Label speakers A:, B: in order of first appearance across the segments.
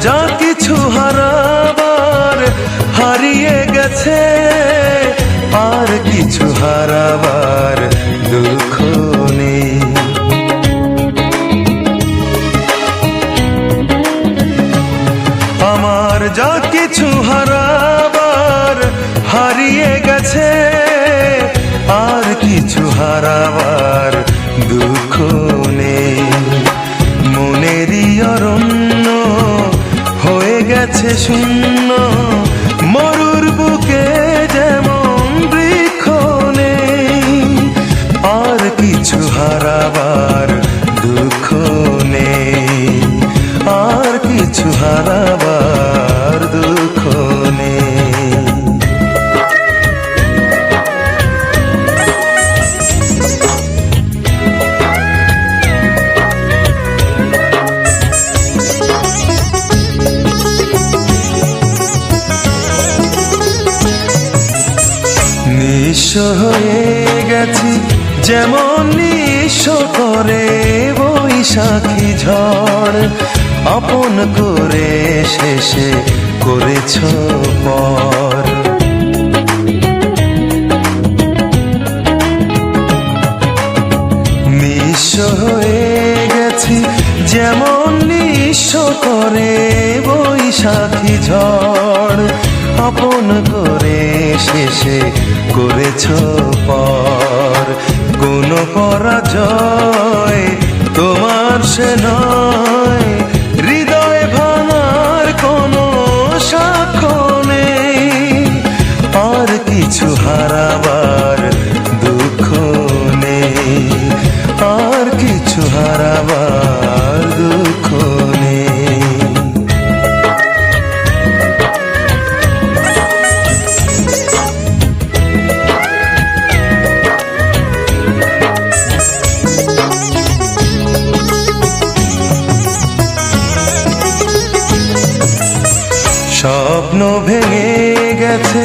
A: যা কিছু হারাবার হারিয়ে গেছে, আর কিছু হারাবার দুঃখ নেই। আমার যা কিছু হারাবার হারিয়ে গেছে, আর কিছু হারাবার দুঃখ নেই। মনেরই অরণ্য হয়ে গেছে শূন্য, মরুর বুকে যেমন বৃক্ষ নেই। আর কিছু হারাবার দুঃখ নেই, আর কিছু হারাবার দুঃখ নেই। নিঃস্ব হয়ে গেছি যেমন নিঃস্ব করে বৈশাখী ঝড়, আপন করে শেষে করেছ পর। নিঃস্ব হয়ে গেছি যেমন নিঃস্ব করে বৈশাখী ঝড়, আপন করে শেষে করেছ পর। কোন পরাজয় তোমার সে নয়, হৃদয় ভাঙার কোনো সাক্ষ্য নেই। আর কিছু হারাবার দুঃখ নেই, আর কিছু হারাবার দুঃখ নেই। স্বপ্ন ভেঙে গেছে,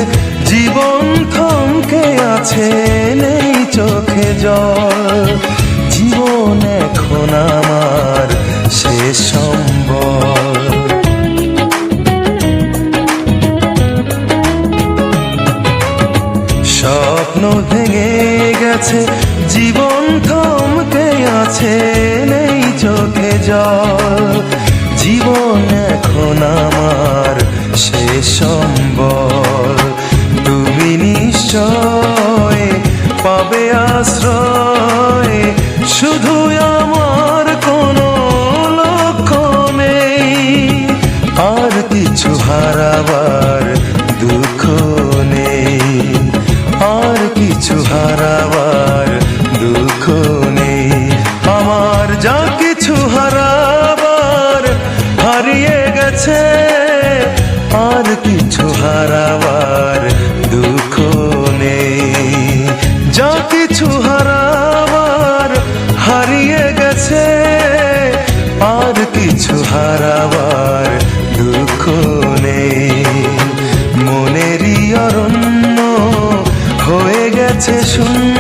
A: জীবন থমকে আছে, নেই চোখে জল। জীবন এখন আমার শেষ সম্বল। স্বপ্ন ভেঙে গেছে, জীবন থমকে আছে, নেই চোখে জল। জীবন এখন আমার শেষ সম্বল। তুমি নিশ্চয় পাবে আশ্রয়, শুধু আমার কোনো লক্ষ্য নেই। আর কিছু হারাবার দুঃখ নেই, আর কিছু হারাবার দুঃখ নেই। আমার যা কিছু হারাবার হারিয়ে গেছে, আর কিছু হারাবার দুঃখ নেই। যা কিছু হারাবার হারিয়ে গেছে, আর কিছু হারাবার দুঃখ নেই। মনেরই অরণ্য হয়ে গেছে শূন্য,